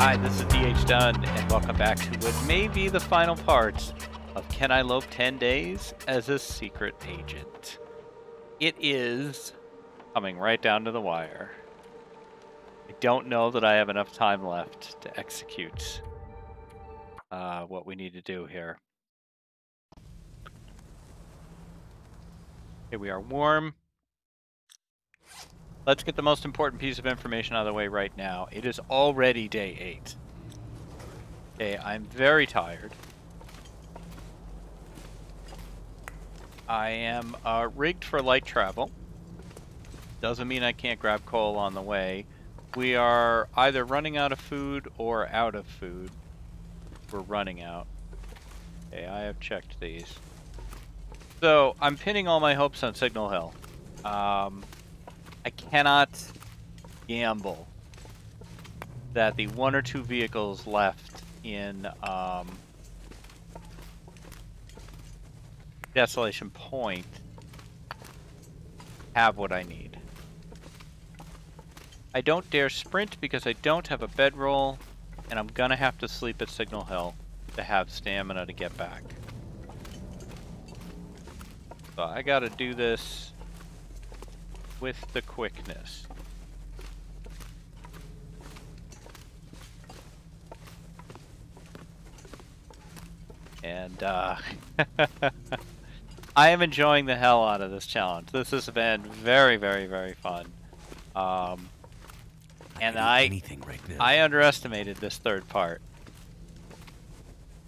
Hi, this is DH Dunn, and welcome back to what may be the final part of Can I Lope 10 Days as a Secret Agent. It is coming right down to the wire. I don't know that I have enough time left to execute what we need to do here. Okay, we are warm. Let's get the most important piece of information out of the way right now. It is already day 8. Okay, I'm very tired. I am rigged for light travel. Doesn't mean I can't grab coal on the way. We are either running out of food or out of food. We're running out. Okay, I have checked these. So, I'm pinning all my hopes on Signal Hill. I cannot gamble that the 1 or 2 vehicles left in Desolation Point have what I need. I don't dare sprint because I don't have a bedroll, and I'm gonna have to sleep at Signal Hill to have stamina to get back. So I gotta do this with the quickness. And I am enjoying the hell out of this challenge. This has been very, very, very fun. And I underestimated this third part.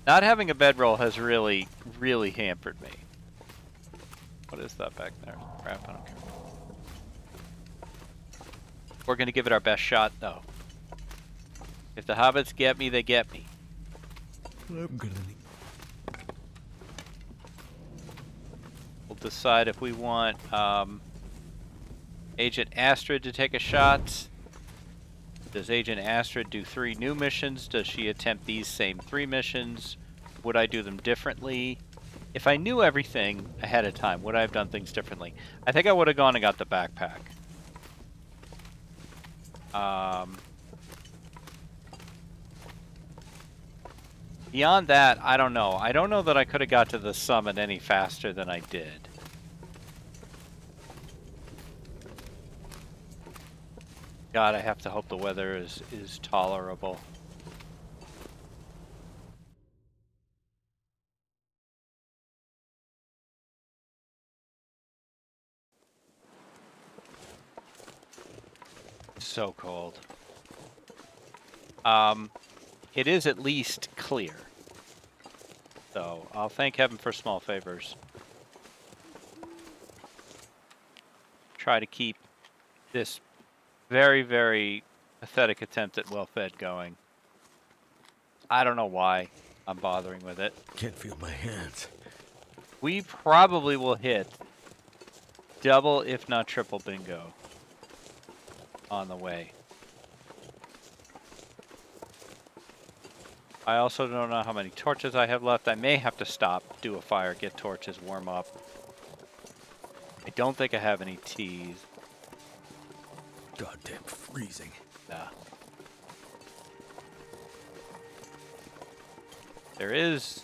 Not having a bedroll has really, really hampered me. What is that back there? Crap, I don't care. We're gonna give it our best shot, though. If the Hobbits get me, they get me. We'll decide if we want Agent Astrid to take a shot. Does Agent Astrid do 3 new missions? Does she attempt these same 3 missions? Would I do them differently? If I knew everything ahead of time, would I have done things differently? I think I would have gone and got the backpack. Beyond that, I don't know. I don't know that I could have got to the summit any faster than I did. God, I have to hope the weather is tolerable. So cold. It is at least clear. So, I'll thank heaven for small favors. Try to keep this very, very pathetic attempt at well-fed going. I don't know why I'm bothering with it. Can't feel my hands. We probably will hit double, if not triple bingo on the way. I also don't know how many torches I have left. I may have to stop, do a fire, get torches, warm up. I don't think I have any teas. Goddamn freezing. Nah. There is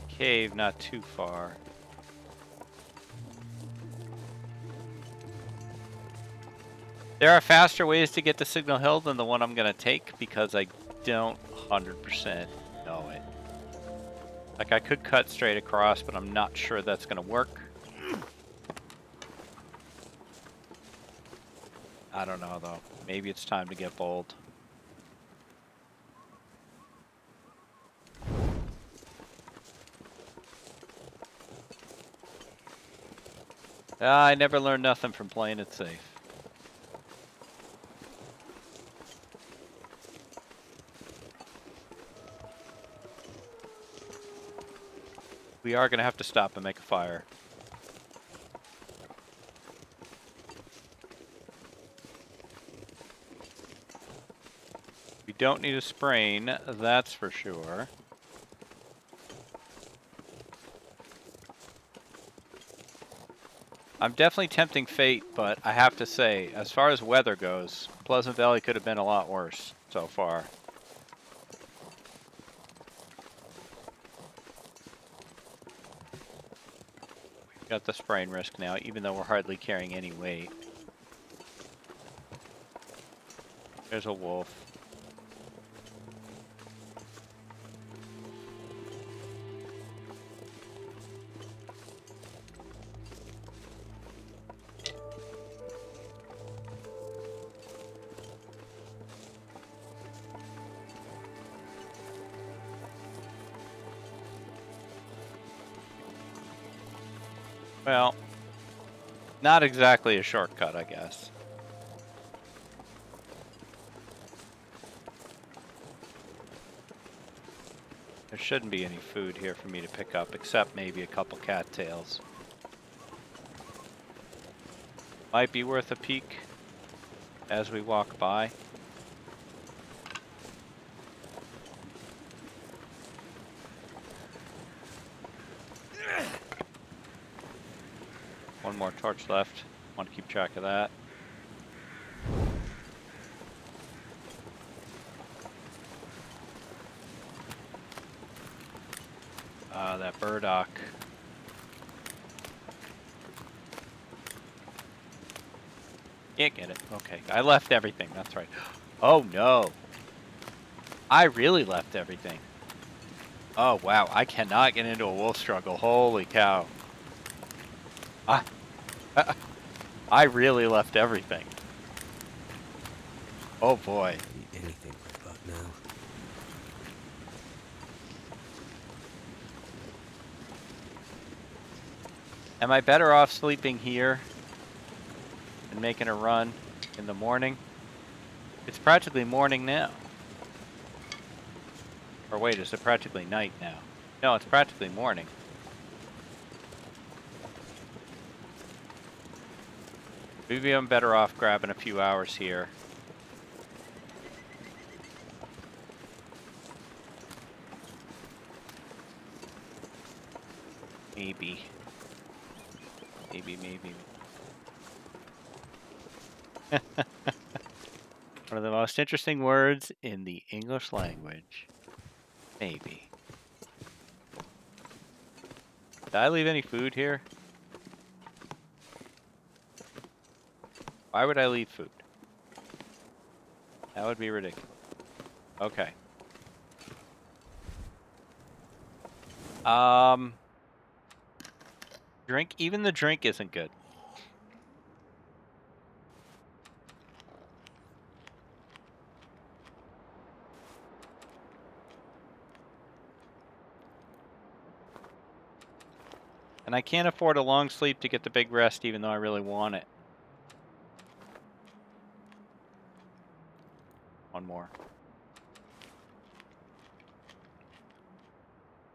a cave not too far. There are faster ways to get to Signal Hill than the one I'm going to take because I don't 100% know it. Like, I could cut straight across, but I'm not sure that's going to work. I don't know, though. Maybe it's time to get bold. I never learned nothing from playing it safe. We are going to have to stop and make a fire. We don't need a sprain, that's for sure. I'm definitely tempting fate, but I have to say, as far as weather goes, Pleasant Valley could have been a lot worse so far. Got the sprain risk now, even though we're hardly carrying any weight. There's a wolf. Well, not exactly a shortcut, I guess. There shouldn't be any food here for me to pick up, except maybe a couple cattails. Might be worth a peek as we walk by. One more torch left. Want to keep track of that. That burdock. Can't get it. Okay, I left everything. That's right. Oh no. I really left everything. Oh wow, I cannot get into a wolf struggle. Holy cow. I really left everything. Oh boy. Eat anything right about now. Am I better off sleeping here and making a run in the morning? It's practically morning now. Or wait, is it practically night now? No, it's practically morning. Maybe I'm better off grabbing a few hours here. Maybe. Maybe. One of the most interesting words in the English language. Maybe. Did I leave any food here? Why would I leave food? That would be ridiculous. Okay. Drink? Even the drink isn't good. And I can't afford a long sleep to get the big rest even though I really want it. One more.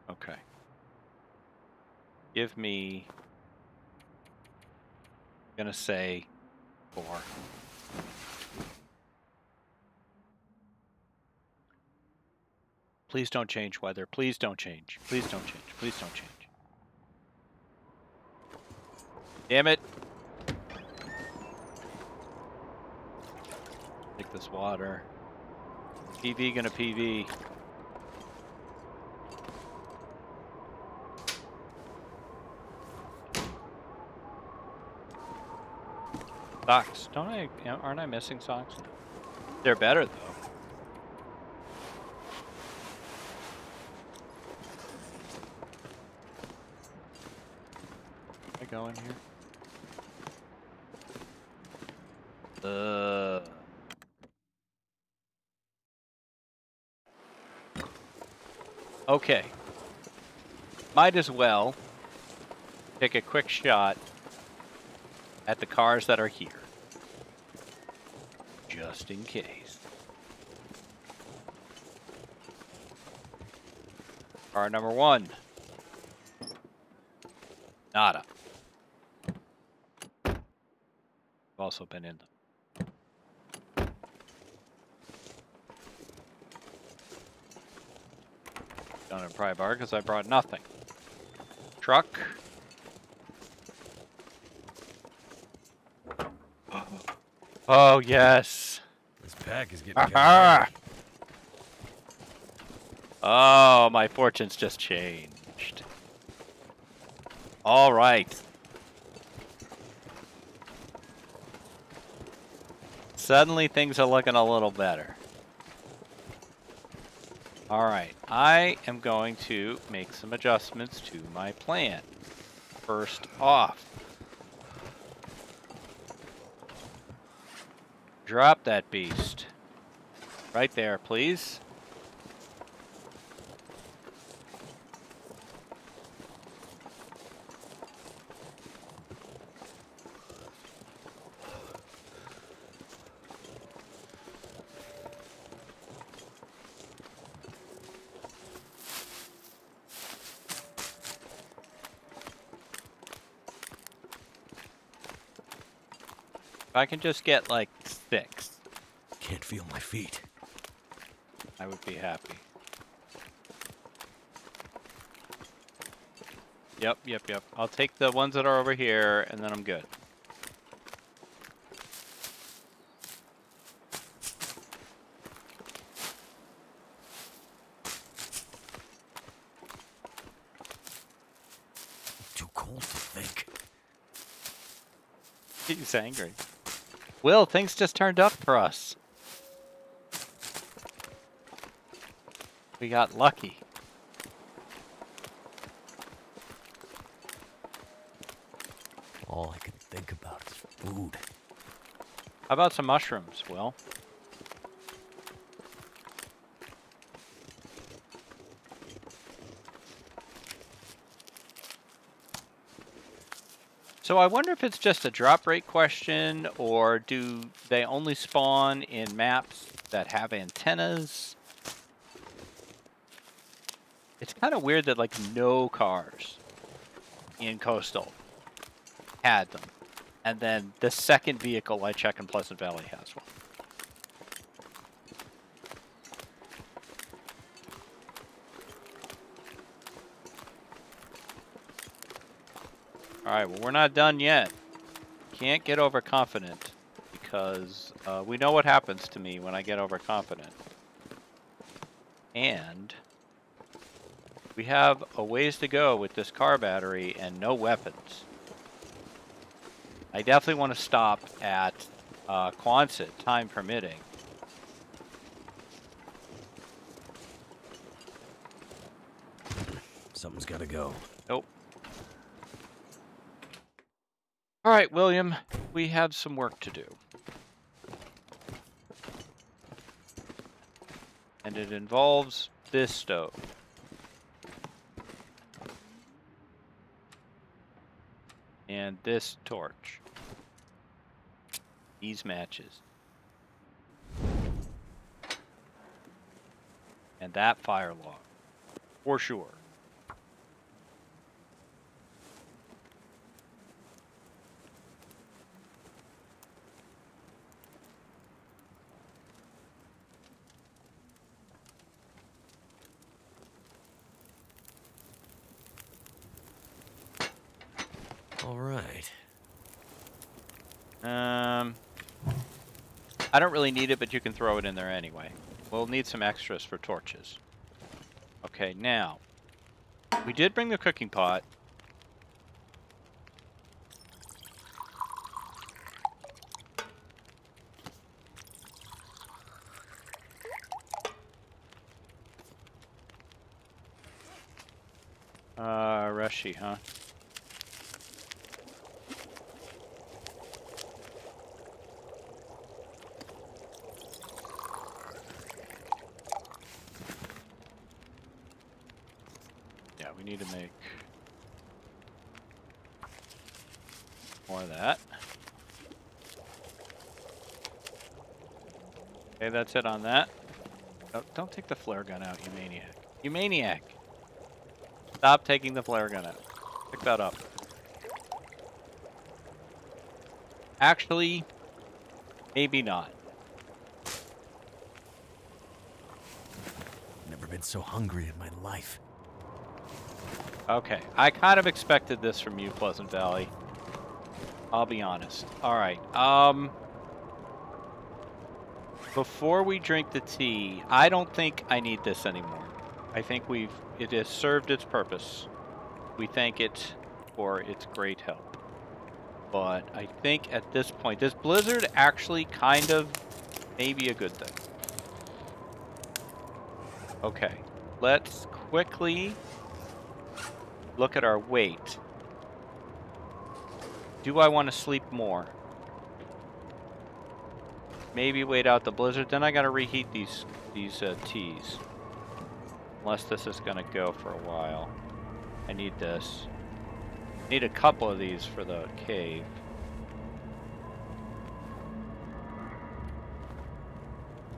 Okay. Give me... I'm gonna say 4. Please don't change weather. Please don't change. Please don't change. Please don't change. Damn it. Take this water. PV gonna PV. Socks. Aren't I missing socks? They're better though. Can I go in here? Okay. Might as well take a quick shot at the cars that are here. Just in case. Car number 1. Nada. I've also been in them. Down in pry bar because I brought nothing. Truck. Oh, yes. This pack is getting kind of Aha! heavy. Oh, my fortune's just changed. All right. Suddenly things are looking a little better. All right, I am going to make some adjustments to my plan. First off, drop that beast. Right there, please. If I can just get like 6, Can't feel my feet. I would be happy. Yep. I'll take the ones that are over here, and then I'm good. Too cold to think. He's angry. Will, things just turned up for us. We got lucky. All I can think about is food. How about some mushrooms, Will? So I wonder if it's just a drop rate question, or do they only spawn in maps that have antennas? It's kind of weird that like no cars in Coastal had them. And then the second vehicle I check in Pleasant Valley has one. Alright, well, we're not done yet. Can't get overconfident because we know what happens to me when I get overconfident. And we have a ways to go with this car battery and no weapons. I definitely want to stop at Quonset, time permitting. Something's gotta go. Nope. All right, William, we have some work to do. And it involves this stove. And this torch. These matches. And that fire log. For sure. All right. I don't really need it, but you can throw it in there anyway. We'll need some extras for torches. Okay, now, we did bring the cooking pot. Rushy, huh? Yeah, we need to make more of that. Okay, that's it on that. Oh, don't take the flare gun out, you maniac. You maniac! Stop taking the flare gun out. Pick that up. Actually, maybe not. Never been so hungry in my life. Okay, I kind of expected this from you, Pleasant Valley. I'll be honest. Alright, Before we drink the tea, I don't think I need this anymore. I think it has served its purpose. We thank it for its great help. But I think at this point, this blizzard actually kind of may be a good thing. Okay, let's quickly look at our weight. Do I want to sleep more? Maybe wait out the blizzard. Then I gotta reheat these teas. Unless this is gonna go for a while. I need this. Need a couple of these for the cave.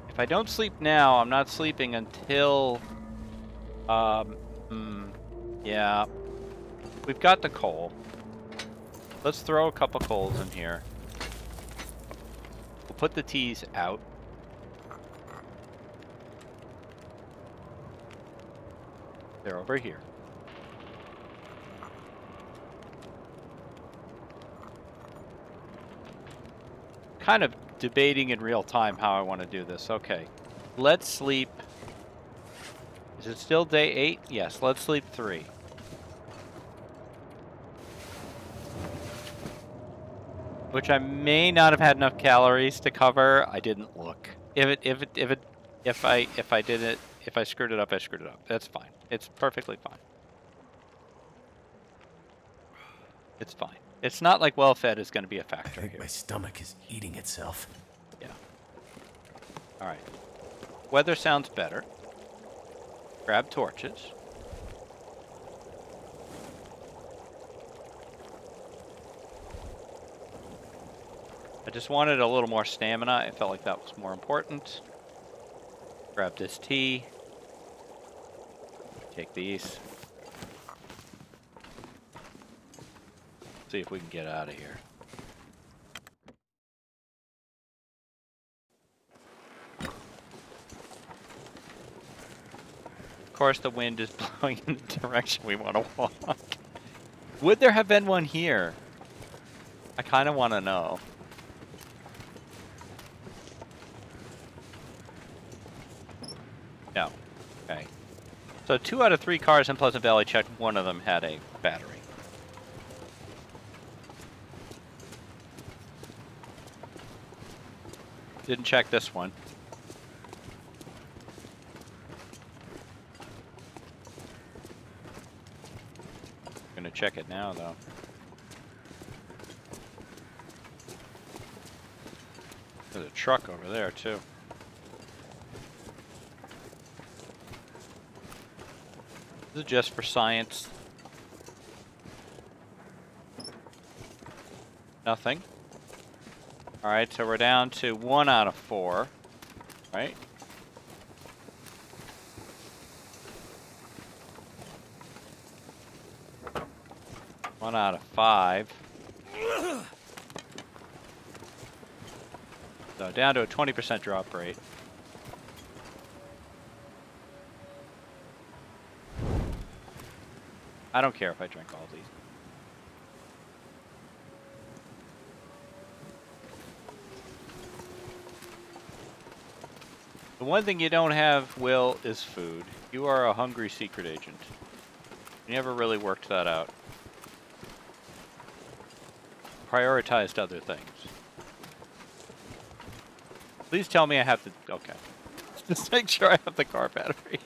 If I don't sleep now, I'm not sleeping until... yeah. We've got the coal. Let's throw a couple coals in here. We'll put the teas out. They're over here. Kind of debating in real time how I want to do this. Okay. Let's sleep. Is it still day 8? Yes, let's sleep 3. Which I may not have had enough calories to cover. I didn't look. If I screwed it up, I screwed it up. That's fine. It's perfectly fine. It's fine. It's not like well-fed is going to be a factor I think here. my stomach is eating itself. Yeah. All right. Weather sounds better. Grab torches. I just wanted a little more stamina. I felt like that was more important. Grab this tea. Take these. See if we can get out of here. Of course, the wind is blowing in the direction we want to walk. Would there have been one here? I kind of want to know. No. Okay. So 2 out of 3 cars in Pleasant Valley checked. One of them had a battery. Didn't check this one. I'm gonna check it now, though. There's a truck over there, too. This is just for science. Nothing. Alright, so we're down to 1 out of 4. Right? One out of 5. So down to a 20% drop rate. I don't care if I drink all these. The one thing you don't have, Will, is food. You are a hungry secret agent. You never really worked that out. Prioritized other things. Please tell me I have to... Okay. Just make sure I have the car battery.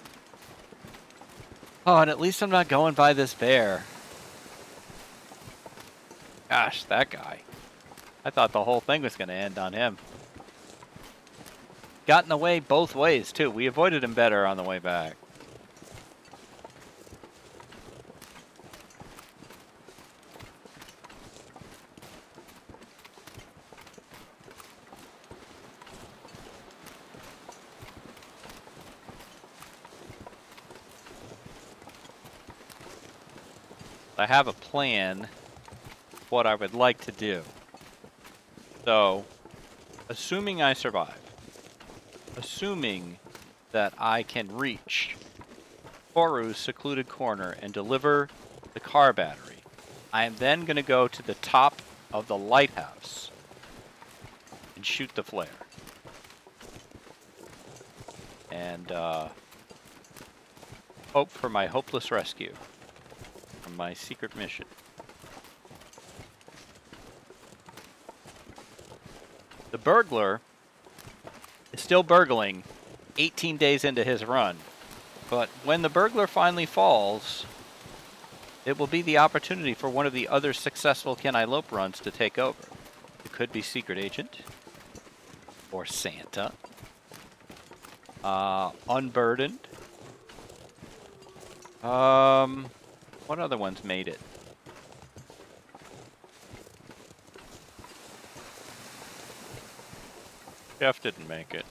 Oh, and at least I'm not going by this bear. Gosh, that guy. I thought the whole thing was going to end on him. Got in the way both ways, too. We avoided him better on the way back. I have a plan of what I would like to do. So, assuming I survive, assuming that I can reach Koru's secluded corner and deliver the car battery, I am then going to go to the top of the lighthouse and shoot the flare. and hope for my hopeless rescue from my secret mission. The burglar is still burgling 18 days into his run, but when the burglar finally falls, it will be the opportunity for one of the other successful I Lope runs to take over. It could be Secret Agent, or Santa, Unburdened. What other ones made it? Jeff didn't make it.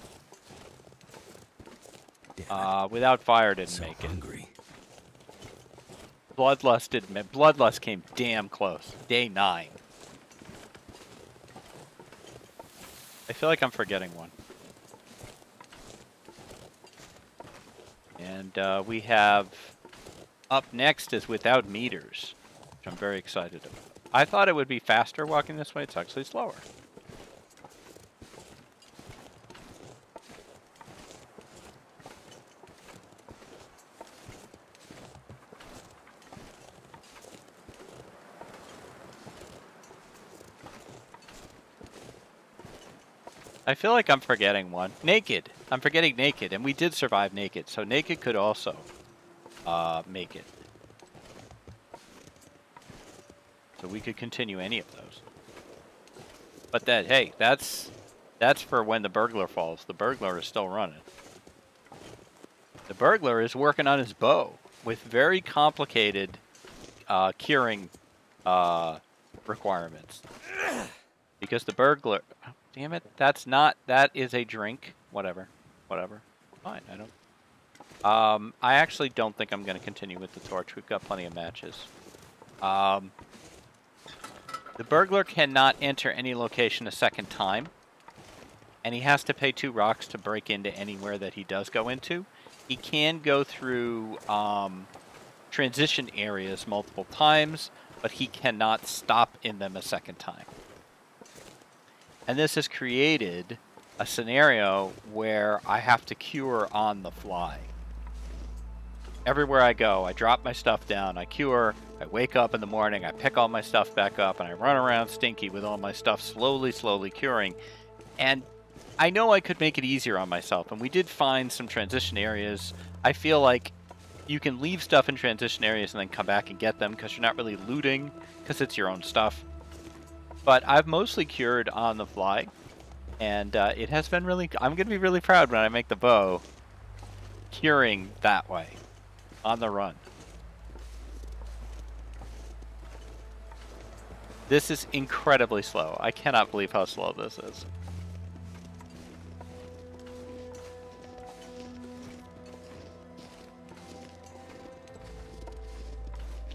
Without Fire didn't make hungry. it. Bloodlust didn't make it. Bloodlust came damn close. Day 9. I feel like I'm forgetting one. And we have up next is Without Meters, which I'm very excited about. I thought it would be faster walking this way. It's actually slower. I feel like I'm forgetting one. Naked. I'm forgetting Naked, and we did survive Naked, so Naked could also make it. So we could continue any of those. But that, hey, that's for when the burglar falls. The burglar is still running. The burglar is working on his bow with very complicated curing requirements. Because the burglar... Damn it, that is a drink. Whatever. Fine, I don't... I actually don't think I'm going to continue with the torch. We've got plenty of matches. The burglar cannot enter any location a second time. And he has to pay 2 rocks to break into anywhere that he does go into. He can go through transition areas multiple times, but he cannot stop in them a second time. And this has created a scenario where I have to cure on the fly. Everywhere I go, I drop my stuff down, I cure, I wake up in the morning, I pick all my stuff back up, and I run around stinky with all my stuff slowly curing. And I know I could make it easier on myself, and we did find some transition areas. I feel like you can leave stuff in transition areas and then come back and get them, because you're not really looting, because it's your own stuff. But I've mostly cured on the fly, and it has been really... I'm going to be really proud when I make the bow curing that way, on the run. This is incredibly slow. I cannot believe how slow this is.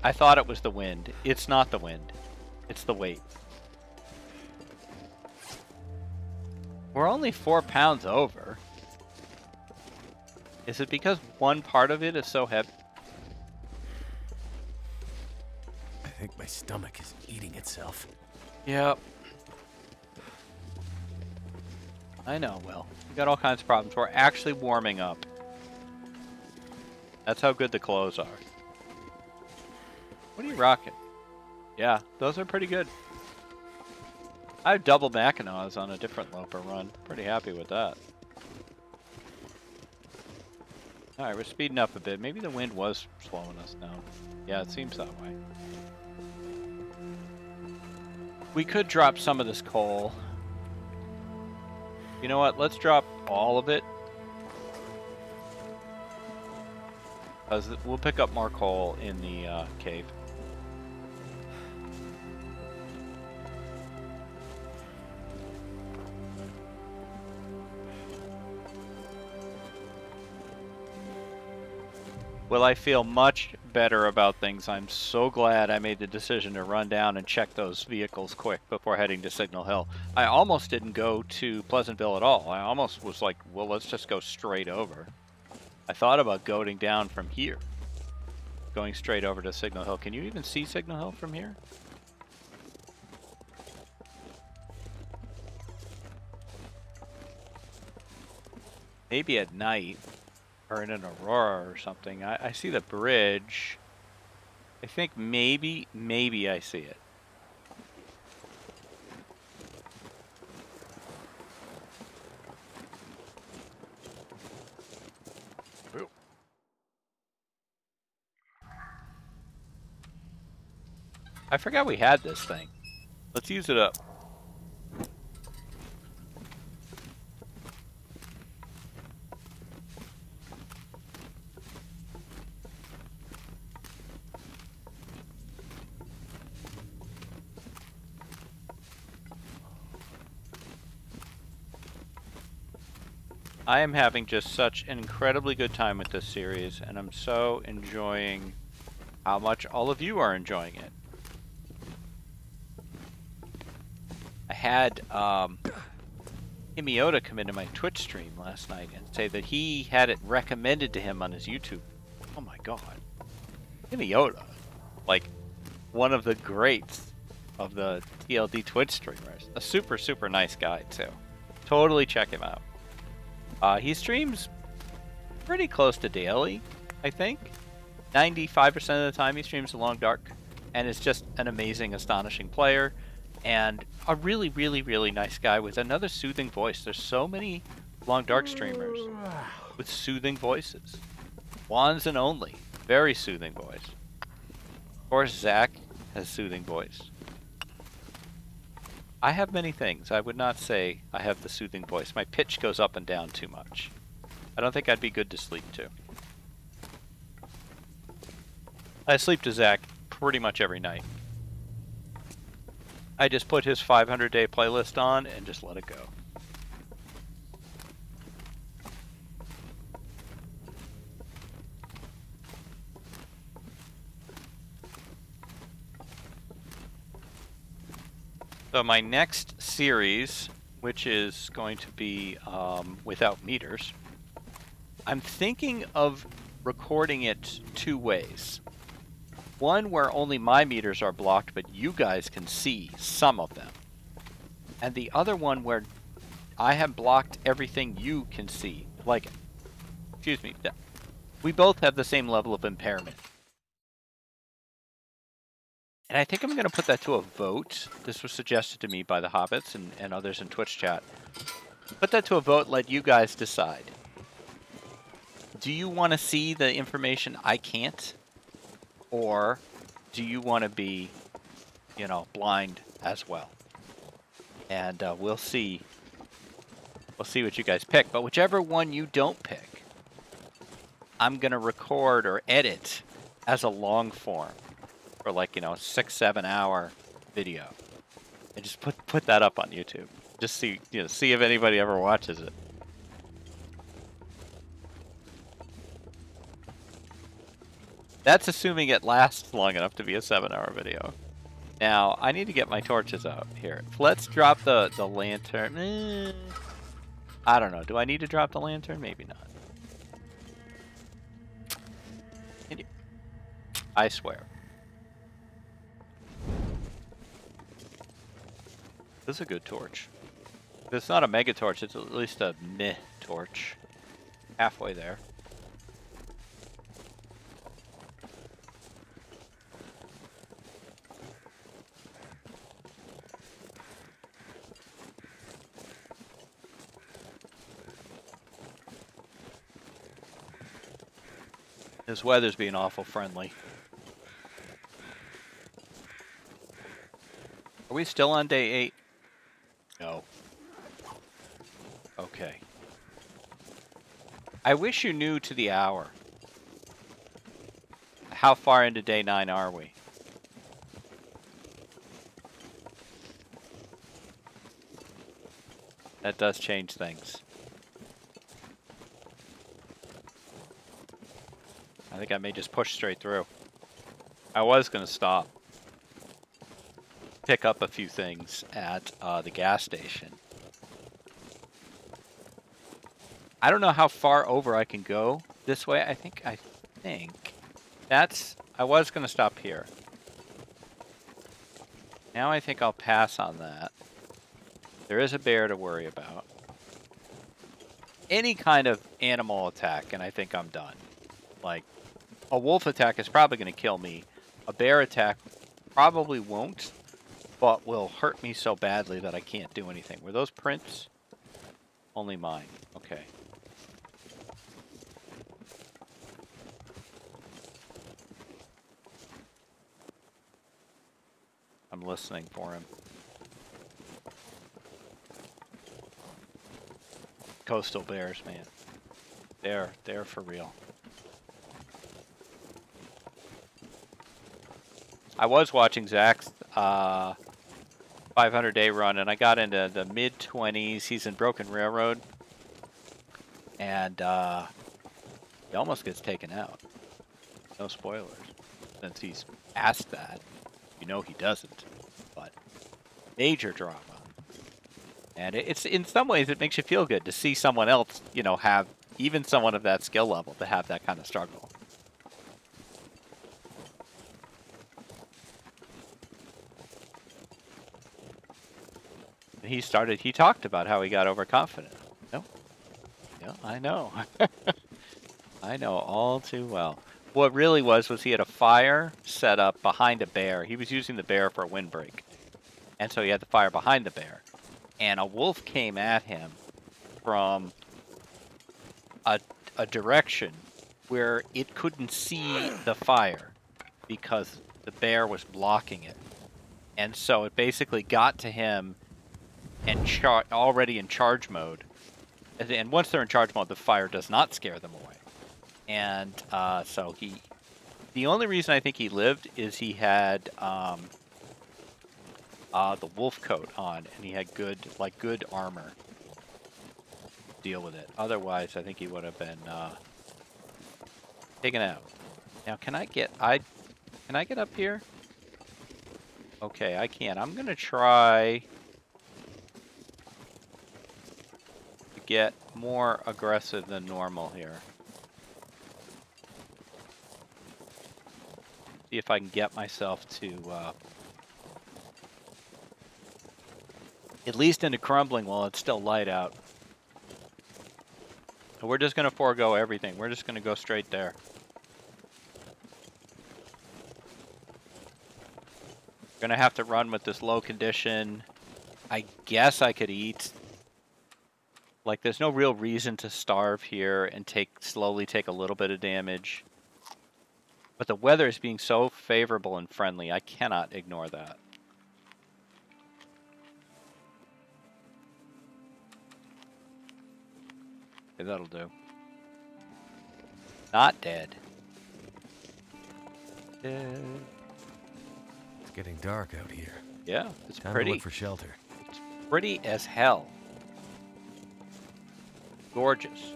I thought it was the wind. It's not the wind. It's the weight. We're only 4 pounds over. Is it because one part of it is so heavy? I think my stomach is eating itself. Yep. I know, Will. We got all kinds of problems. We're actually warming up. That's how good the clothes are. What are you rocking? Yeah, those are pretty good. I have double Mackinaws on a different Loper run. Pretty happy with that. Alright, we're speeding up a bit. Maybe the wind was slowing us down. Yeah, it seems that way. We could drop some of this coal. You know what? Let's drop all of it. Because we'll pick up more coal in the cave. Well, I feel much better about things. I'm so glad I made the decision to run down and check those vehicles quick before heading to Signal Hill. I almost didn't go to Pleasantville at all. I almost was like, well, let's just go straight over. I thought about going down from here. Going straight over to Signal Hill. Can you even see Signal Hill from here? Maybe at night. Or in an aurora or something. I see the bridge. I think maybe I see it. Ooh. I forgot we had this thing. Let's use it up. I am having just such an incredibly good time with this series, and I'm so enjoying how much all of you are enjoying it. I had Himiota come into my Twitch stream last night and say that he had it recommended to him on his YouTube. Oh my god. Himiota, like one of the greats of the TLD Twitch streamers. A super, super nice guy too. Totally check him out. He streams pretty close to daily, I think. 95% of the time he streams a Long Dark, and is just an amazing, astonishing player, and a really, really, really nice guy with another soothing voice. There's so many Long Dark streamers with soothing voices. Wands and only. Very soothing voice. Of course, Zach has soothing voice. I have many things. I would not say I have the soothing voice. My pitch goes up and down too much. I don't think I'd be good to sleep to. I sleep to Zach pretty much every night. I just put his 500-day playlist on and just let it go. So my next series, which is going to be without meters, I'm thinking of recording it two ways. One where only my meters are blocked, but you guys can see some of them. And the other one where I have blocked everything you can see. Like, excuse me, we both have the same level of impairment. And I think I'm going to put that to a vote. This was suggested to me by the Hobbits and others in Twitch chat. Put that to a vote, let you guys decide. Do you want to see the information I can't? Or do you want to be, you know, blind as well? And we'll see. We'll see what you guys pick. But whichever one you don't pick, I'm going to record or edit as a long form. For like, you know, 6-7 hour video, and just put that up on YouTube. Just see, you know, see if anybody ever watches it. That's assuming it lasts long enough to be a 7-hour video. Now I need to get my torches out here. Let's drop the lantern. I don't know. Do I need to drop the lantern? Maybe not. I swear. This is a good torch. If it's not a mega torch, it's at least a meh torch. Halfway there. This weather's being awful friendly. Are we still on day 8? No. Okay. I wish you knew to the hour. How far into day 9 are we? That does change things. I think I may just push straight through. I was going to stop. Pick up a few things at the gas station. I don't know how far over I can go this way. I think that's, I was going to stop here. Now I think I'll pass on that. There is a bear to worry about. any kind of animal attack, and I think I'm done. Like, a wolf attack is probably going to kill me. A bear attack probably won't, but will hurt me so badly that I can't do anything. Were those prints? Only mine. Okay. I'm listening for him. Coastal bears, man. They're for real. I was watching Zach's 500-day run, and I got into the mid-20s. He's in Broken Railroad, and he almost gets taken out. No spoilers, since he's past that. You know he doesn't, but major drama. And it's in some ways it makes you feel good to see someone else, you know, have even someone of that skill level to have that kind of struggle. And he talked about how he got overconfident. No, yeah, I know. I know all too well. What really was he had a fire set up behind a bear. He was using the bear for a windbreak. And so he had the fire behind the bear. And a wolf came at him from a direction where it couldn't see the fire because the bear was blocking it. And so it basically got to him and already in charge mode. And once they're in charge mode, the fire does not scare them away. And so the only reason I think he lived is he had the wolf coat on, and he had good armor to deal with it. Otherwise, I think he would have been taken out. Now, can I get up here? Okay, I can. I'm gonna try to get more aggressive than normal here. See if I can get myself to at least into crumbling while it's still light out. So we're just going to forego everything. We're just going to go straight there. Going to have to run with this low condition. I guess I could eat. Like, there's no real reason to starve here and slowly take a little bit of damage. But the weather is being so favorable and friendly, I cannot ignore that. Okay, that'll do. Not dead. Dead. It's getting dark out here. Yeah, it's Time pretty. to look for shelter. It's pretty as hell. Gorgeous.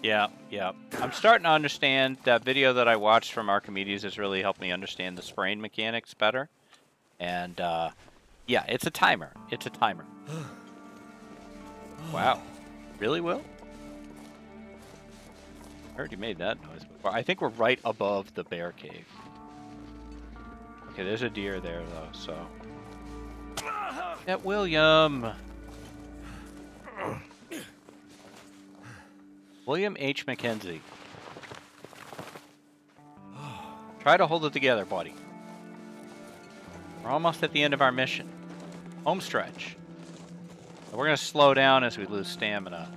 Yeah. I'm starting to understand that video that I watched from Archimedes has really helped me understand the spraying mechanics better. And, yeah, it's a timer. It's a timer. Wow. Really, Will? I heard you made that noise before. I think we're right above the bear cave. Okay, there's a deer there, though, so... Get William! William H. Mackenzie. Try to hold it together, buddy. We're almost at the end of our mission. Home stretch. So we're going to slow down as we lose stamina.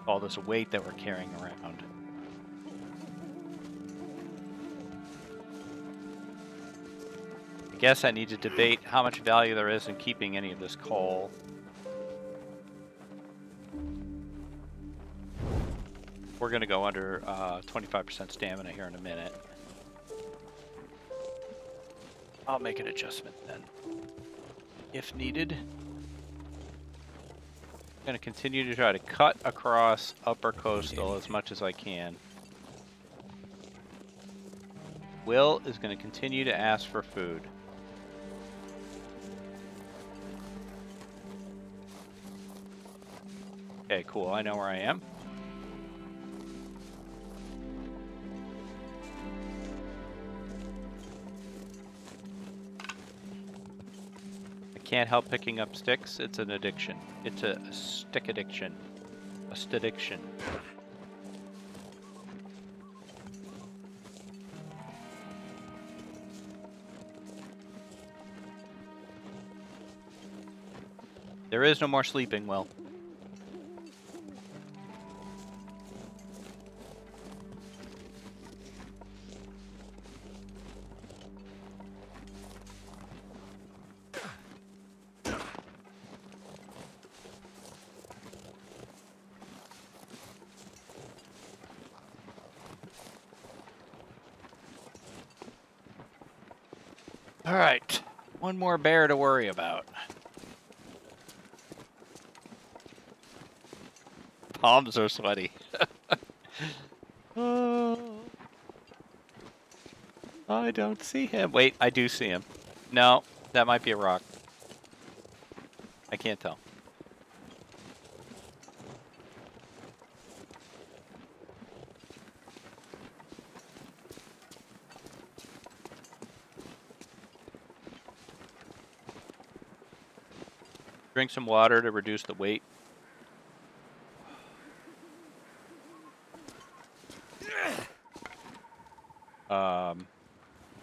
All this weight that we're carrying around. I guess I need to debate how much value there is in keeping any of this coal. We're going to go under 25% stamina here in a minute. I'll make an adjustment then, if needed. I'm going to continue to try to cut across Upper Coastal as much as I can. Will is going to continue to ask for food. Okay, cool. I know where I am. Can't help picking up sticks. It's an addiction. It's a stick addiction. A staddiction. There is no more sleeping, Will. All right, one more bear to worry about. Palms are sweaty. Oh, I don't see him. Wait, I do see him. No, that might be a rock. I can't tell. Drink some water to reduce the weight.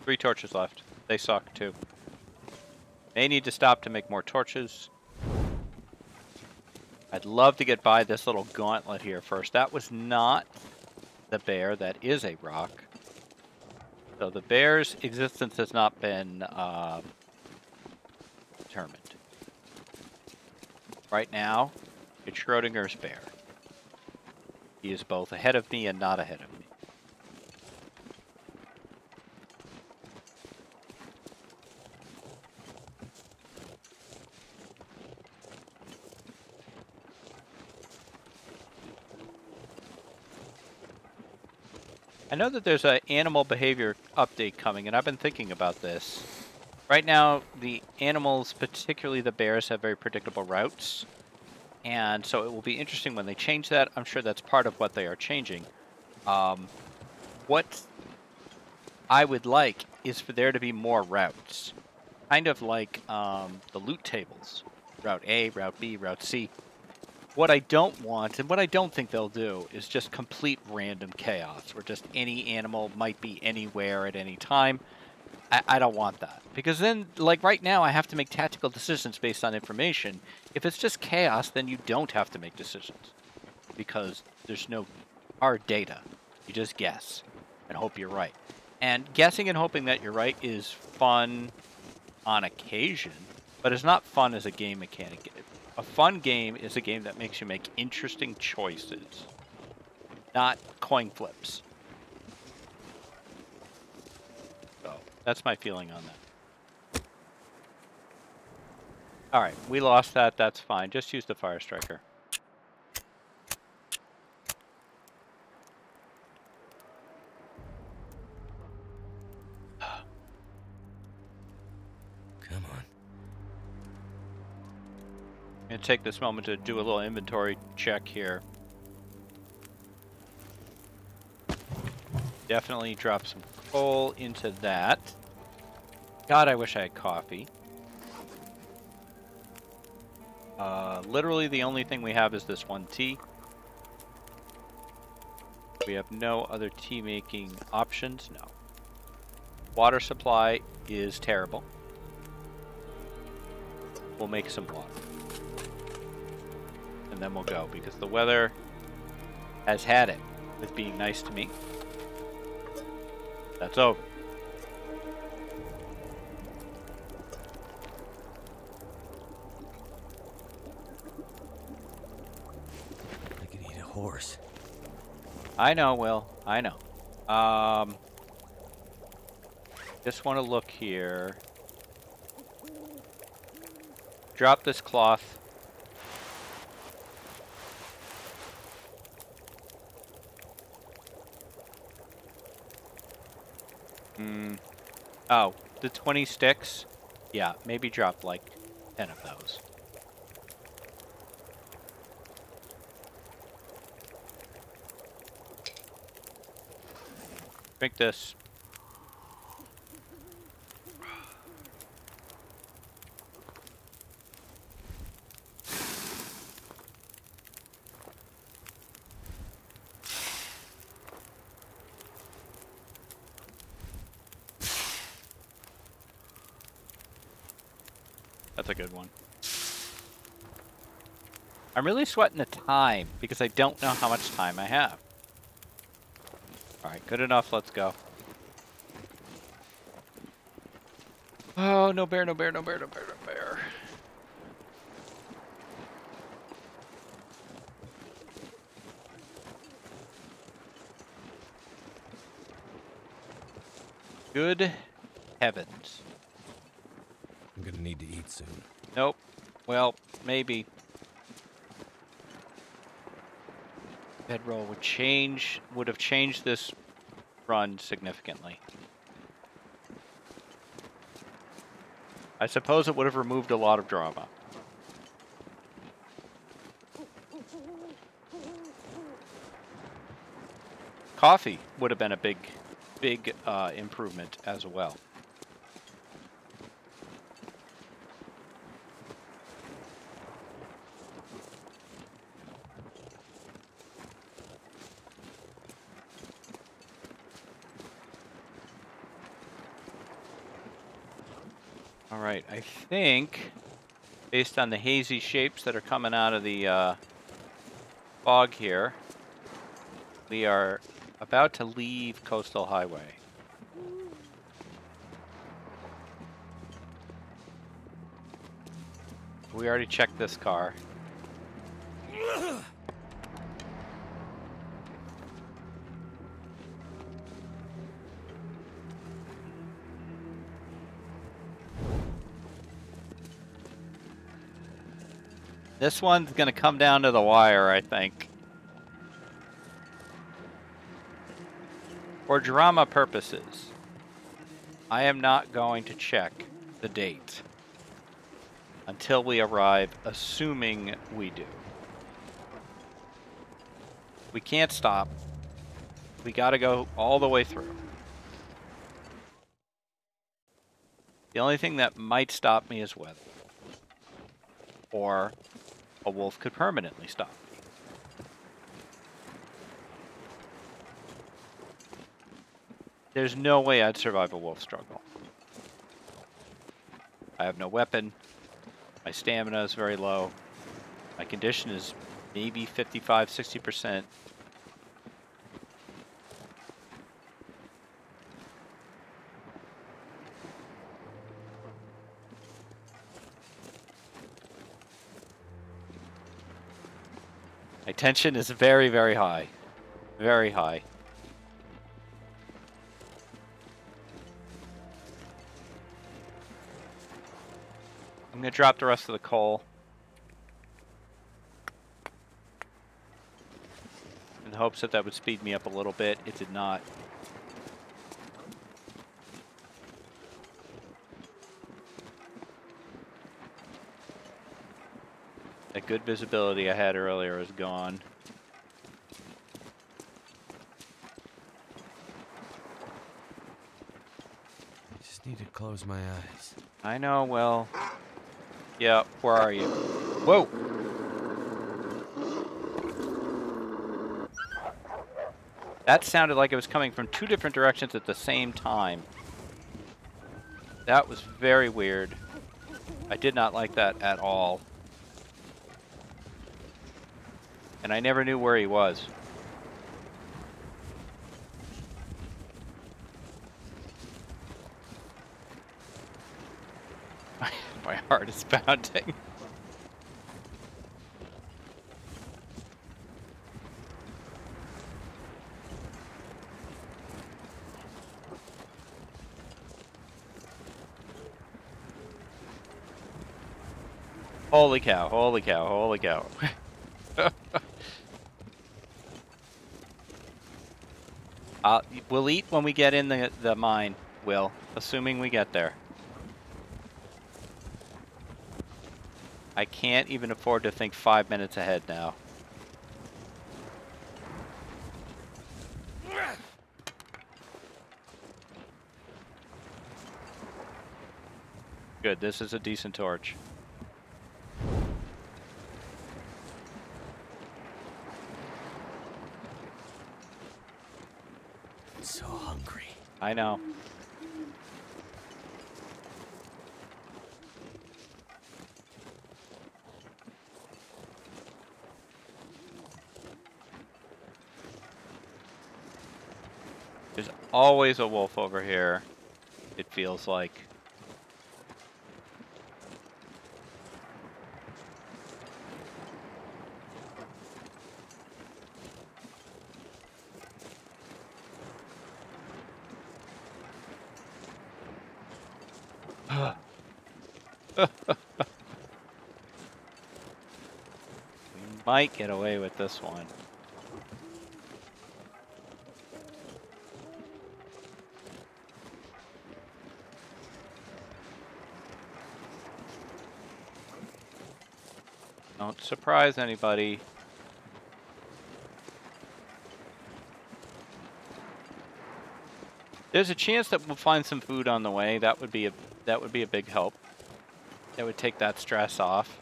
Three torches left. They suck too. May need to stop to make more torches. I'd love to get by this little gauntlet here first. That was not the bear. That is a rock. So the bear's existence has not been determined. Right now, it's Schrodinger's bear. He is both ahead of me and not ahead of me. I know that there's an animal behavior update coming, and I've been thinking about this. Right now, the animals, particularly the bears, have very predictable routes. And so it will be interesting when they change that. I'm sure that's part of what they are changing. What I would like is for there to be more routes. Kind of like the loot tables. Route A, Route B, Route C. What I don't want, and what I don't think they'll do, is just complete random chaos, where just any animal might be anywhere at any time. I don't want that. Because then, like right now, I have to make tactical decisions based on information. If it's just chaos, then you don't have to make decisions. Because there's no hard data. You just guess and hope you're right. And guessing and hoping that you're right is fun on occasion, but it's not fun as a game mechanic. A fun game is a game that makes you make interesting choices, not coin flips. So that's my feeling on that. All right, we lost that. That's fine. Just use the fire striker. Come on. I'm going to take this moment to do a little inventory check here. Definitely drop some coal into that. God, I wish I had coffee. Literally the only thing we have is this one tea. We have no other tea making options. No. Water supply is terrible. We'll make some water. And then we'll go, because the weather has had it with being nice to me. That's over. I could eat a horse. I know, Will. I know. Just want to look here. Drop this cloth. Oh, the 20 sticks? Yeah, maybe drop like 10 of those. Drink this. That's a good one. I'm really sweating the time because I don't know how much time I have. Alright, good enough. Let's go. Oh, no bear, no bear, no bear, no bear, no bear. Good heavens. I'm gonna need to eat soon. Nope. Well, maybe. Bedroll would have changed this run significantly. I suppose it would have removed a lot of drama. Coffee would have been a big improvement as well. All right, I think, based on the hazy shapes that are coming out of the fog here, we are about to leave Coastal Highway. We already checked this car. This one's gonna come down to the wire, I think. For drama purposes, I am not going to check the date until we arrive, assuming we do. We can't stop. We gotta go all the way through. The only thing that might stop me is weather. Or a wolf could permanently stop me. There's no way I'd survive a wolf struggle. I have no weapon. My stamina is very low. My condition is maybe 55, 60%. My tension is very, very high. Very high. I'm going to drop the rest of the coal. In hopes that that would speed me up a little bit. It did not. That good visibility I had earlier is gone. I just need to close my eyes. I know, well... Yeah, where are you? Whoa! That sounded like it was coming from two different directions at the same time. That was very weird. I did not like that at all. And I never knew where he was. My heart is pounding. Holy cow, holy cow, holy cow. We'll eat when we get in the mine, Will, assuming we get there. I can't even afford to think 5 minutes ahead now. Good, this is a decent torch. So hungry. I know. There's always a wolf over here, it feels like. We might get away with this one. Don't surprise anybody. There's a chance that we'll find some food on the way. That would be a big help. That would take that stress off.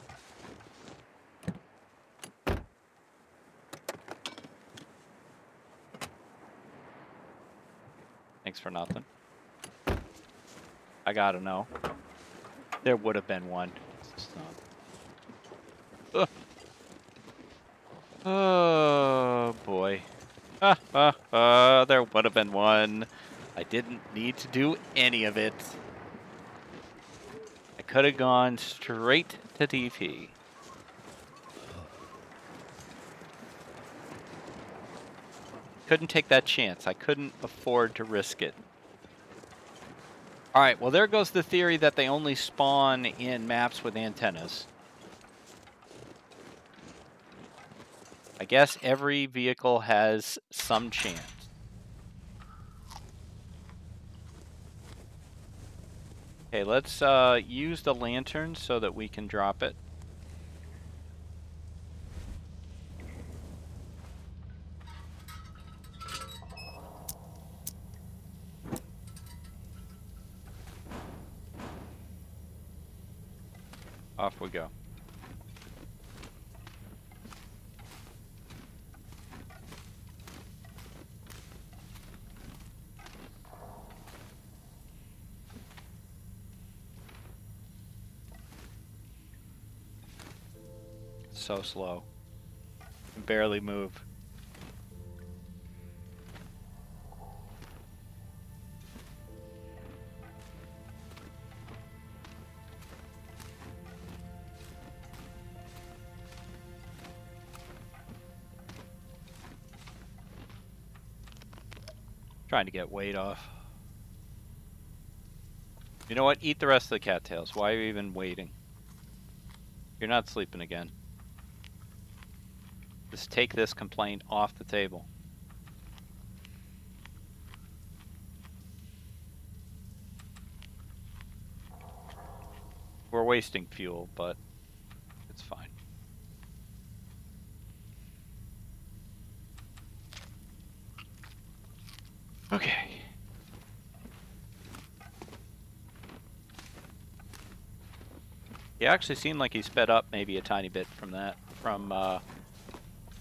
Thanks for nothing. I gotta know. There would have been one. Oh boy. There would have been one. I didn't need to do any of it. I could have gone straight to DP. Couldn't take that chance. I couldn't afford to risk it. Alright, well there goes the theory that they only spawn in maps with antennas. I guess every vehicle has some chance. Okay, let's use the lantern so that we can drop it. Off we go. So slow. Can barely move. Trying to get weight off. You know what? Eat the rest of the cattails. Why are you even waiting? You're not sleeping again. Just take this complaint off the table. We're wasting fuel, but it's fine. Okay. He actually seemed like he sped up maybe a tiny bit from that, from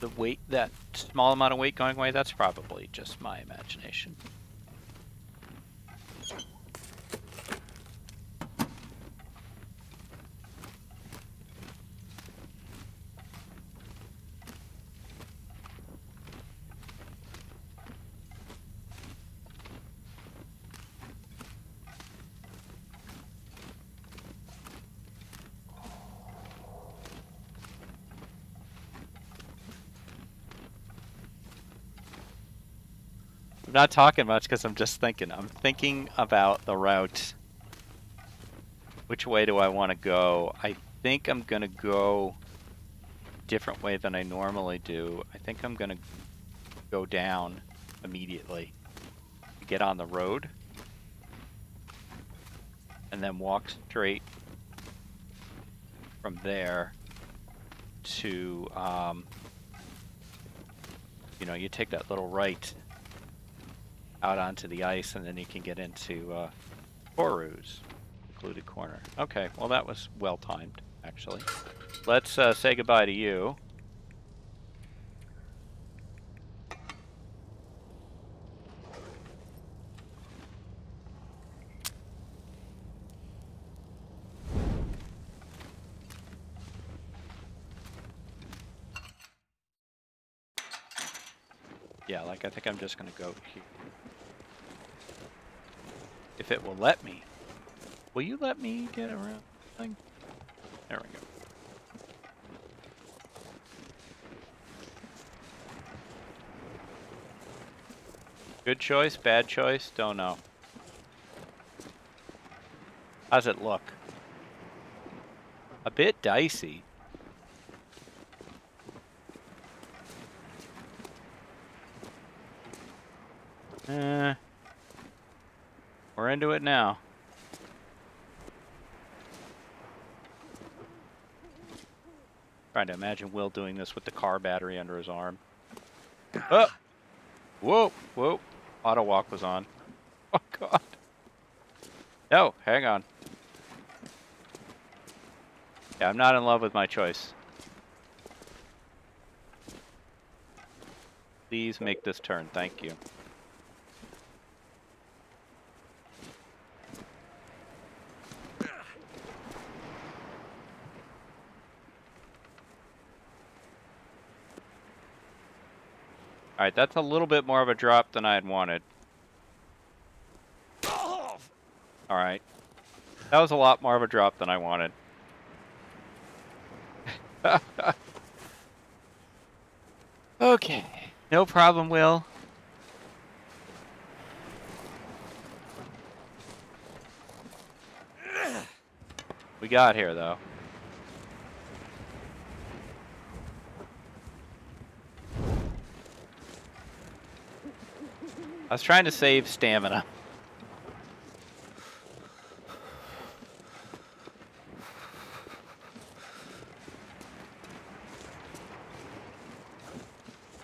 the weight, that small amount of weight going away. That's probably just my imagination. I'm not talking much because I'm just thinking. I'm thinking about the route. Which way do I want to go? I think I'm going to go a different way than I normally do. I think I'm going to go down immediately. Get on the road. And then walk straight from there to, you know, you take that little right out onto the ice, and then you can get into Koru's secluded corner. Okay, well that was well timed, actually. Let's say goodbye to you. Yeah, like I think I'm just gonna go here. If it will let me. Will you let me get around the thing? There we go. Good choice, bad choice, don't know. How's it look? A bit dicey. We're into it now. Trying to imagine Will doing this with the car battery under his arm. Oh! Whoa! Whoa! Auto walk was on. Oh god. No, hang on. Yeah, I'm not in love with my choice. Please make this turn, thank you. Alright, that's a little bit more of a drop than I had wanted. Alright. That was a lot more of a drop than I wanted. Okay. No problem, Will. We got here, though. I was trying to save stamina.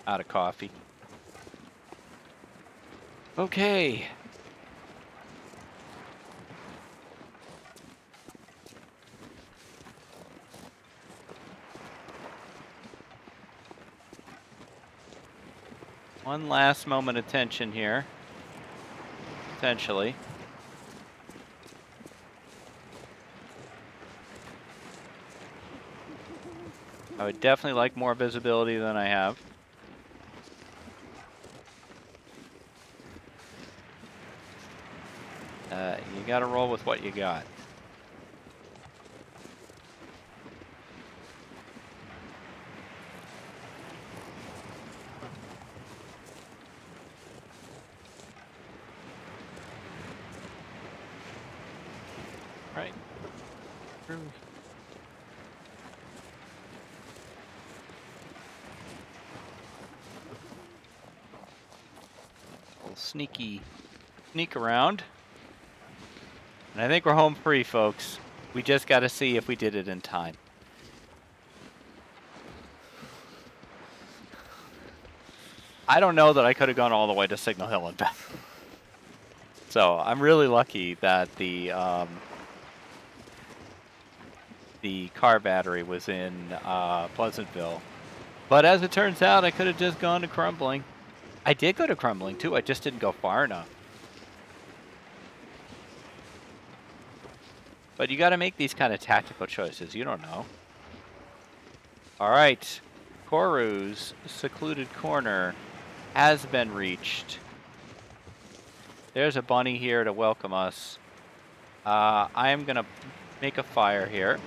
Out of coffee. Okay. One last moment of tension here. Potentially. I would definitely like more visibility than I have. You gotta roll with what you got. Right. Through. Little sneak around. And I think we're home free, folks. We just got to see if we did it in time. I don't know that I could have gone all the way to Signal Hill and back. So I'm really lucky that the car battery was in Pleasantville. But as it turns out, I could have just gone to Crumbling. I did go to Crumbling, too. I just didn't go far enough. But you got to make these kind of tactical choices. You don't know. All right. Koru's secluded corner has been reached. There's a bunny here to welcome us. I am going to make a fire here.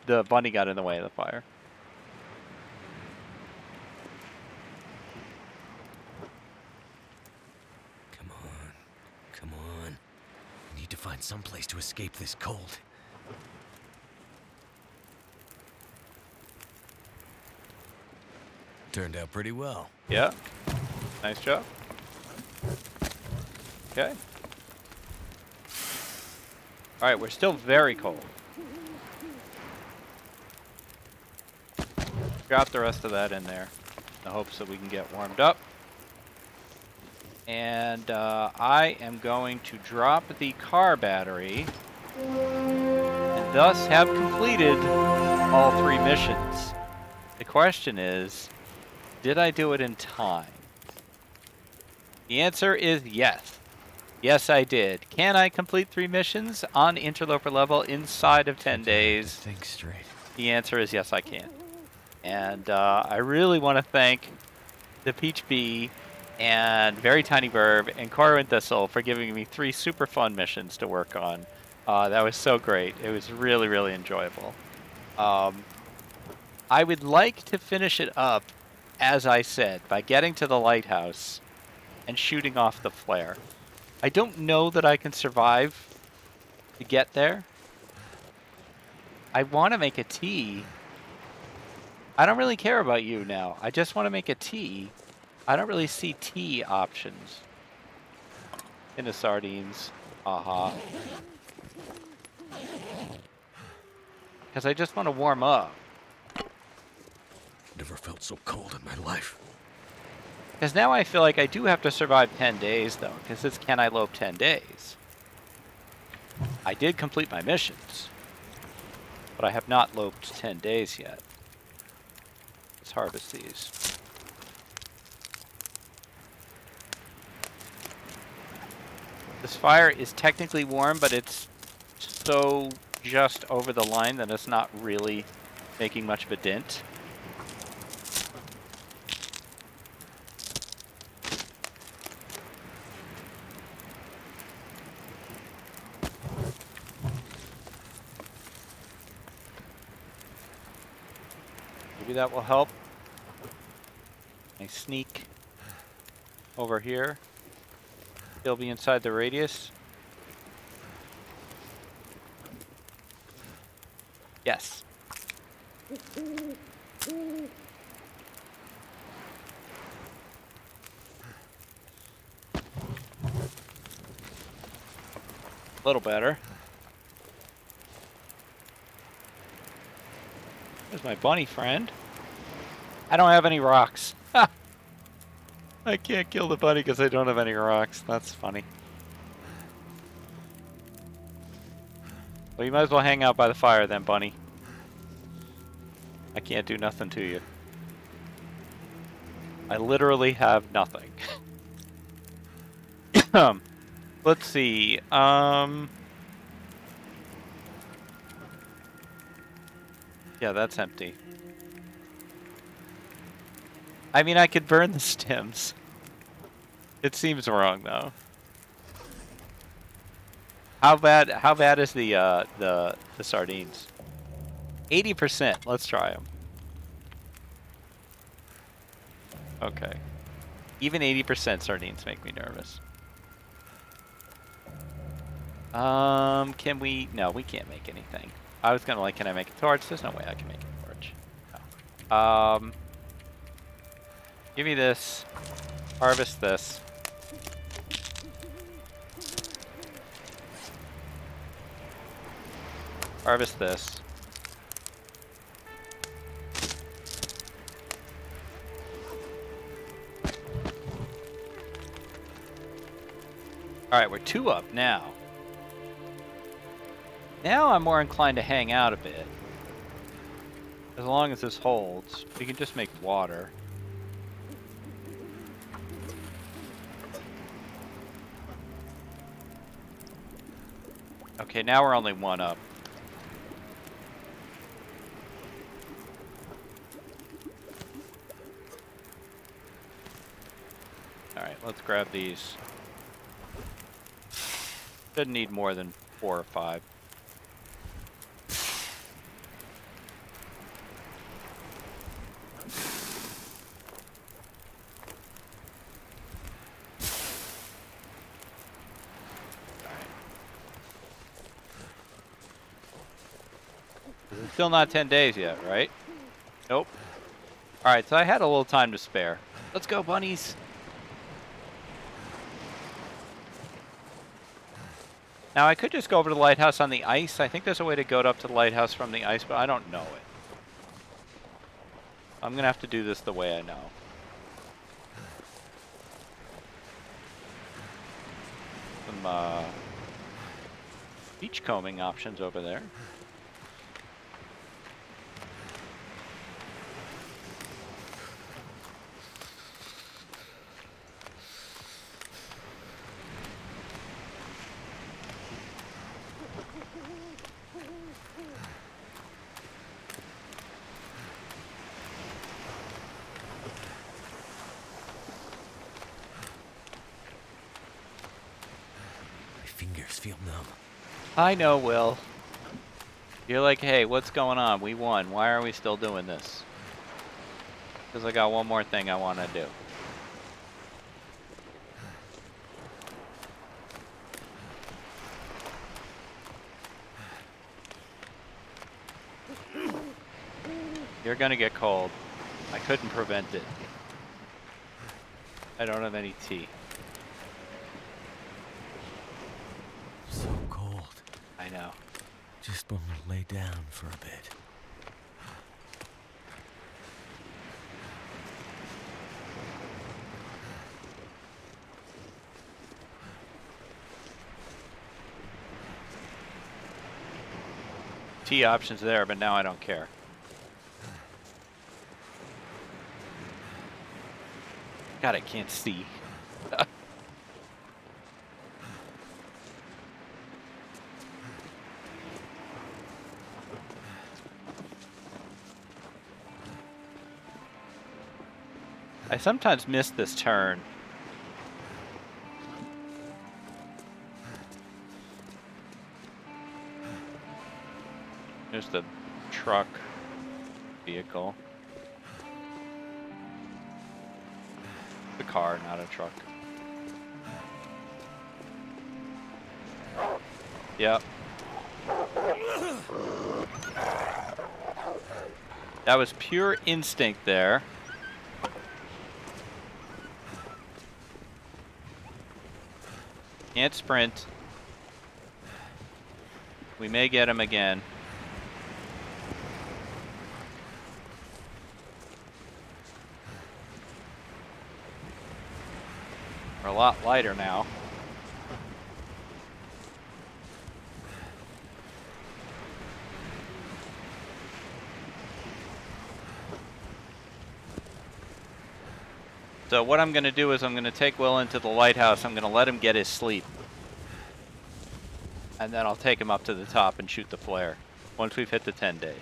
The bunny got in the way of the fire. Come on. I need to find some place to escape this cold. Turned out pretty well. Yeah. Nice job. Okay. All right, we're still very cold. Drop the rest of that in there in the hopes that we can get warmed up. And I am going to drop the car battery and thus have completed all 3 missions. The question is, did I do it in time? The answer is yes. Yes, I did. Can I complete 3 missions on interloper level inside of 10 days? Think straight. The answer is yes, I can. And I really want to thank the Peach Bee and Very Tiny Birb, and Koru and Thistle for giving me 3 super fun missions to work on. That was so great. It was really, really enjoyable. I would like to finish it up, as I said, by getting to the lighthouse and shooting off the flare. I don't know that I can survive to get there. I want to make a tea. I don't really care about you now. I just want to make a tea. I don't really see tea options. In the sardines. Aha. Because I just want to warm up. Never felt so cold in my life. Because now I feel like I do have to survive 10 days, though. Because it's Can I Lope 10 days. I did complete my missions. But I have not loped 10 days yet. Let's harvest these. This fire is technically warm, but it's so just over the line that it's not really making much of a dent. Maybe that will help. I sneak over here. He'll be inside the radius. Yes. A little better. There's my bunny friend. I don't have any rocks. I can't kill the bunny because I don't have any rocks. That's funny. Well, you might as well hang out by the fire then, bunny. I can't do nothing to you. I literally have nothing. Let's see. Yeah, that's empty. I mean, I could burn the stems. It seems wrong, though. How bad is the sardines? 80%. Let's try them. Okay. Even 80% sardines make me nervous. Can we? No, we can't make anything. I was gonna can I make a torch? There's no way I can make a torch. No. Give me this. Harvest this. Harvest this. Alright, we're 2 up now. Now I'm more inclined to hang out a bit. As long as this holds. We can just make water. Okay, now we're only 1 up. Alright, let's grab these. Shouldn't need more than 4 or 5. Still not 10 days yet, right? Nope. Alright, so I had a little time to spare. Let's go, bunnies! Now, I could just go over to the lighthouse on the ice. I think there's a way to go up to the lighthouse from the ice, but I don't know it. I'm going to have to do this the way I know. Some beachcombing options over there. feel numb. I know, Will. You're like, hey, what's going on? We won. Why are we still doing this? Because I got one more thing I want to do. You're gonna get cold. I couldn't prevent it. I don't have any tea. So cold. I know. Just want to lay down for a bit. Tea options there, but now I don't care. God, I can't see. I sometimes miss this turn. There's the truck vehicle. The car, not a truck. Yep. That was pure instinct there. Can't sprint. We may get him again. We're a lot lighter now. So what I'm going to do is I'm going to take Will into the lighthouse. I'm going to let him get his sleep. And then I'll take him up to the top and shoot the flare once we've hit the 10 days.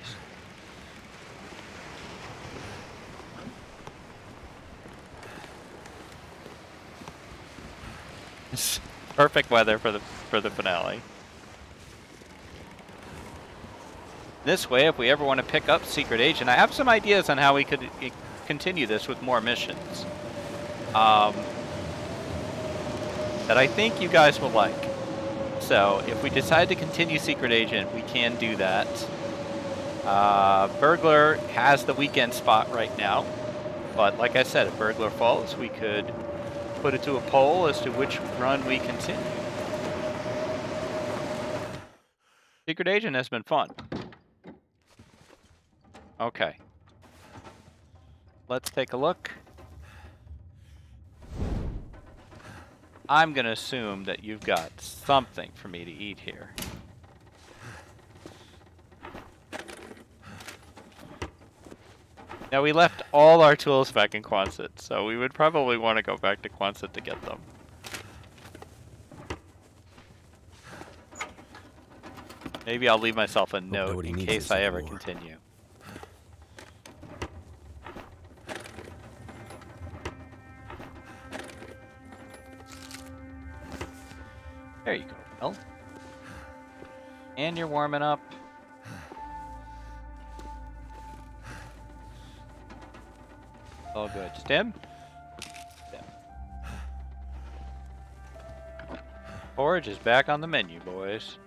It's perfect weather for the finale. This way, if we ever want to pick up Secret Agent, I have some ideas on how we could continue this with more missions. That I think you guys will like. So, if we decide to continue Secret Agent, we can do that. Burglar has the weekend spot right now. But like I said, if Burglar falls, we could put it to a poll as to which run we continue. Secret Agent has been fun. Okay. Let's take a look. I'm going to assume that you've got something for me to eat here. Now, we left all our tools back in Quonset, so we would probably want to go back to Quonset to get them. Maybe I'll leave myself a note in case I ever continue. There you go, Will. And you're warming up. All good. Stim? Stim. Porridge is back on the menu, boys.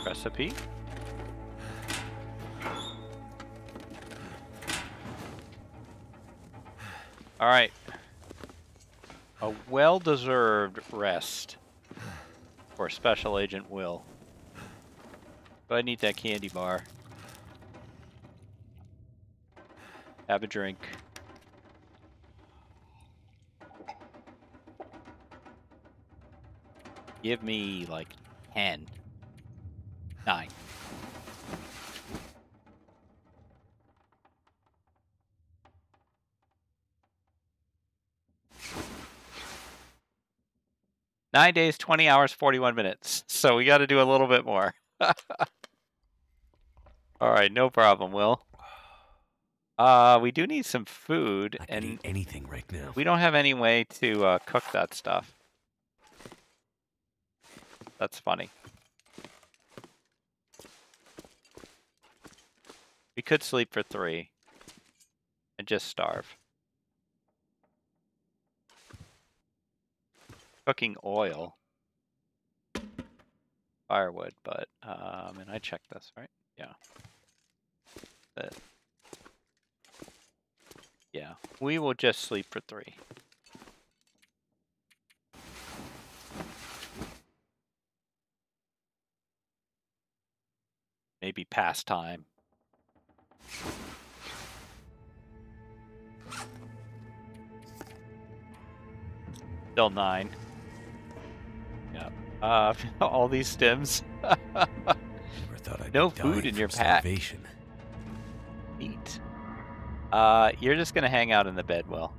Recipe. All right. A well-deserved rest for Special Agent Will. Go ahead and eat that candy bar. Have a drink. Give me like 10. 9. Nine days, 20 hours, 41 minutes. So we got to do a little bit more. All right, no problem, Will. We do need some food, I can eat anything right now. we don't have any way to cook that stuff. That's funny. We could sleep for 3 and just starve. Cooking oil. Firewood, but, and I checked this, right? Yeah. Yeah, we will just sleep for 3. Maybe pastime. Still 9. Yeah. All these stims. Never thought I'd No be food dying in your from pack. starvation. Eat. You're just gonna hang out in the bed, Will.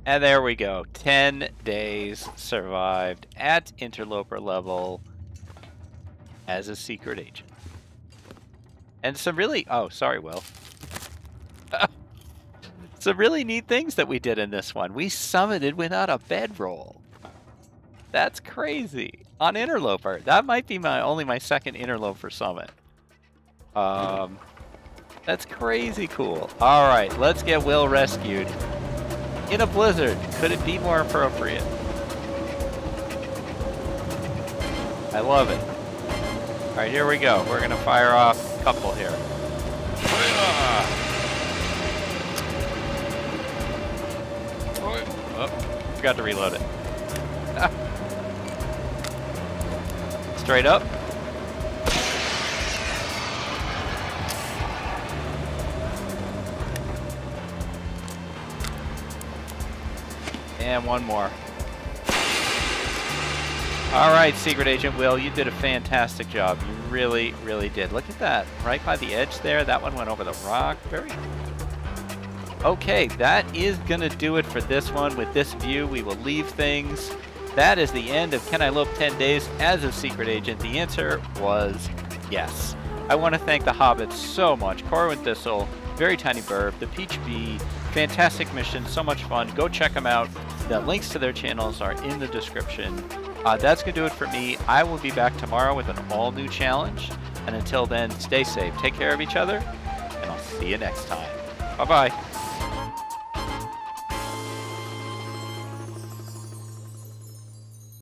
And there we go. 10 days survived at interloper level as a secret agent. And some really... Oh, sorry, Will. Some really neat things that we did in this one. We summited without a bedroll. That's crazy. On interloper. That might be only my second interloper summit. That's crazy cool. All right, let's get Will rescued. In a blizzard, could it be more appropriate? I love it. All right, here we go. We're gonna fire off a couple here. Oh, forgot to reload it. Straight up. And one more. All right, Secret Agent Will, you did a fantastic job. You really, really did. Look at that, right by the edge there. That one went over the rock. Very good. Okay, that is going to do it for this one. With this view, we will leave things. That is the end of Can I Lope 10 Days as a Secret Agent? The answer was yes. I want to thank the Hobbits so much. Koru and Thistle, Very Tiny Birb, the Peach Bee, fantastic mission, so much fun. Go check them out. The links to their channels are in the description. That's going to do it for me. I will be back tomorrow with an all-new challenge. And until then, stay safe, take care of each other, and I'll see you next time. Bye-bye.